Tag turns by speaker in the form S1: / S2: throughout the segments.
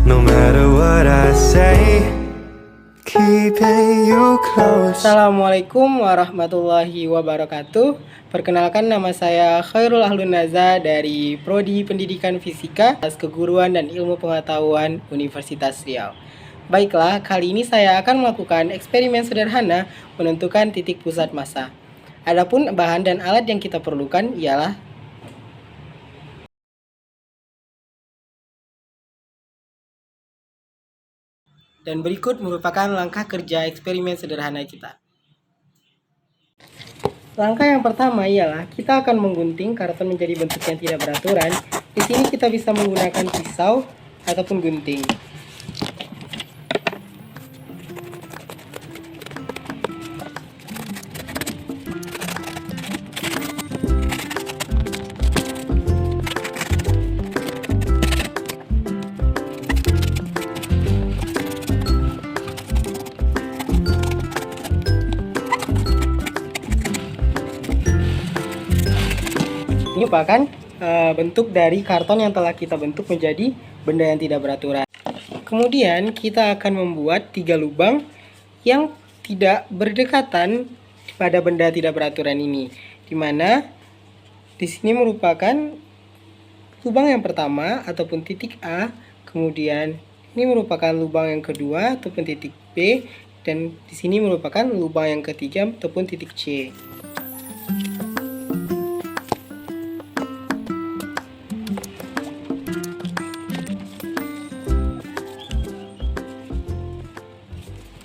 S1: No matter what I say, keeping you close.
S2: Assalamualaikum warahmatullahi wabarakatuh. Perkenalkan, nama saya Khairul Ahlunaza dari Prodi Pendidikan Fisika, Keguruan dan Ilmu Pengetahuan Universitas Riau. Baiklah, kali ini saya akan melakukan eksperimen sederhana menentukan titik pusat massa. Adapun bahan dan alat yang kita perlukan ialah dan berikut merupakan langkah kerja eksperimen sederhana kita. Langkah yang pertama ialah kita akan menggunting karton menjadi bentuk yang tidak beraturan. Di sini kita bisa menggunakan pisau ataupun gunting. Ini merupakan bentuk dari karton yang telah kita bentuk menjadi benda yang tidak beraturan. Kemudian kita akan membuat 3 lubang yang tidak berdekatan pada benda tidak beraturan ini, di mana di sini merupakan lubang yang pertama ataupun titik A, kemudian ini merupakan lubang yang kedua ataupun titik B, dan di sini merupakan lubang yang ketiga ataupun titik C.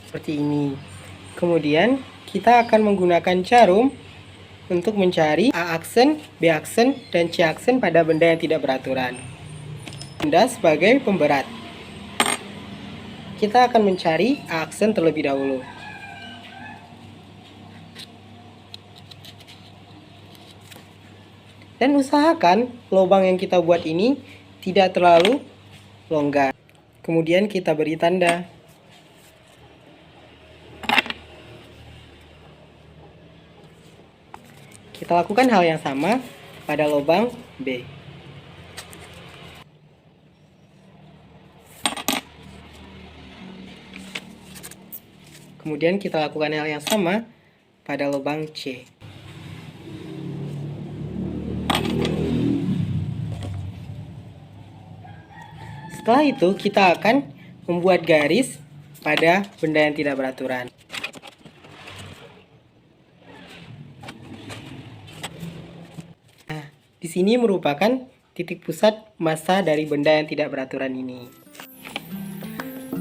S2: Seperti ini. Kemudian kita akan menggunakan jarum untuk mencari A aksen, B aksen, dan C aksen pada benda yang tidak beraturan. Benda sebagai pemberat. Kita akan mencari A aksen terlebih dahulu. Dan usahakan lubang yang kita buat ini tidak terlalu longgar. Kemudian kita beri tanda. Kita lakukan hal yang sama pada lubang B. Kemudian kita lakukan hal yang sama pada lubang C. Setelah itu kita akan membuat garis pada benda yang tidak beraturan. Di sini merupakan titik pusat massa dari benda yang tidak beraturan ini.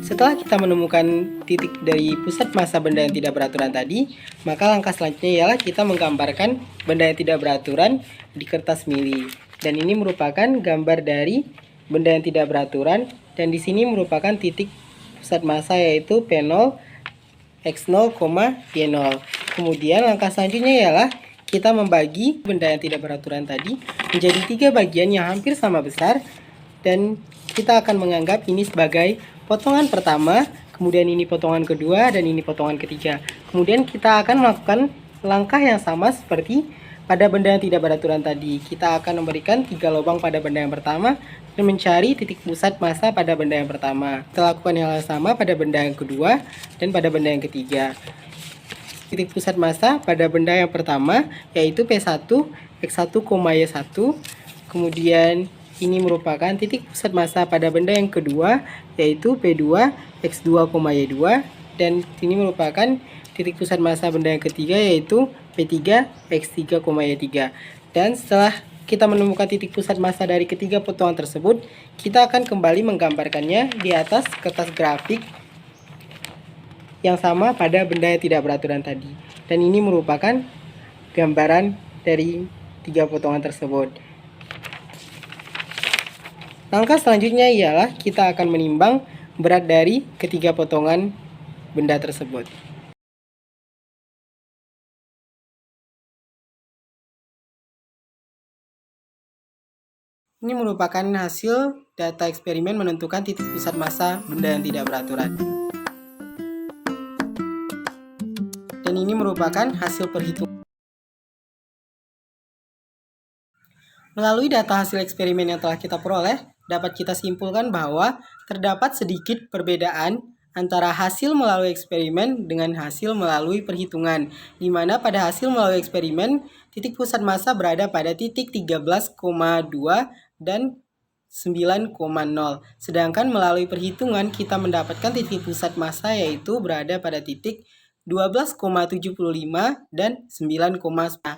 S2: Setelah kita menemukan titik dari pusat massa benda yang tidak beraturan tadi, maka langkah selanjutnya ialah kita menggambarkan benda yang tidak beraturan di kertas mili. Dan ini merupakan gambar dari benda yang tidak beraturan, dan di sini merupakan titik pusat massa yaitu P0, X0, Y0. Kemudian langkah selanjutnya ialah kita membagi benda yang tidak beraturan tadi menjadi 3 bagian yang hampir sama besar, dan kita akan menganggap ini sebagai potongan pertama, kemudian ini potongan kedua, dan ini potongan ketiga. Kemudian kita akan melakukan langkah yang sama seperti pada benda yang tidak beraturan tadi. Kita akan memberikan 3 lubang pada benda yang pertama dan mencari titik pusat massa pada benda yang pertama. Kita lakukan hal yang sama pada benda yang kedua dan pada benda yang ketiga. Titik pusat massa pada benda yang pertama yaitu P1, X1, Y1. Kemudian ini merupakan titik pusat massa pada benda yang kedua yaitu P2, X2, Y2. Dan ini merupakan titik pusat massa benda yang ketiga yaitu P3, X3, Y3. Dan setelah kita menemukan titik pusat massa dari ketiga potongan tersebut, kita akan kembali menggambarkannya di atas kertas grafik yang sama pada benda yang tidak beraturan tadi. Dan ini merupakan gambaran dari 3 potongan tersebut. Langkah selanjutnya ialah kita akan menimbang berat dari ketiga potongan benda tersebut. Ini merupakan hasil data eksperimen menentukan titik pusat massa benda yang tidak beraturan. Dan ini merupakan hasil perhitungan. Melalui data hasil eksperimen yang telah kita peroleh, dapat kita simpulkan bahwa terdapat sedikit perbedaan antara hasil melalui eksperimen dengan hasil melalui perhitungan, di mana pada hasil melalui eksperimen, titik pusat massa berada pada titik 13,2 dan 9,0. Sedangkan melalui perhitungan kita mendapatkan titik pusat massa yaitu berada pada titik 12,75 dan 9,9.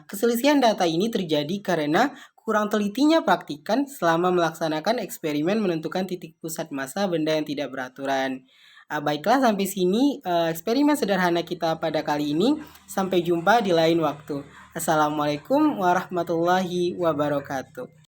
S2: Keselisihan data ini terjadi karena kurang telitinya praktikan selama melaksanakan eksperimen menentukan titik pusat massa benda yang tidak beraturan. Baiklah, sampai sini eksperimen sederhana kita pada kali ini. Sampai jumpa di lain waktu. Assalamualaikum warahmatullahi wabarakatuh.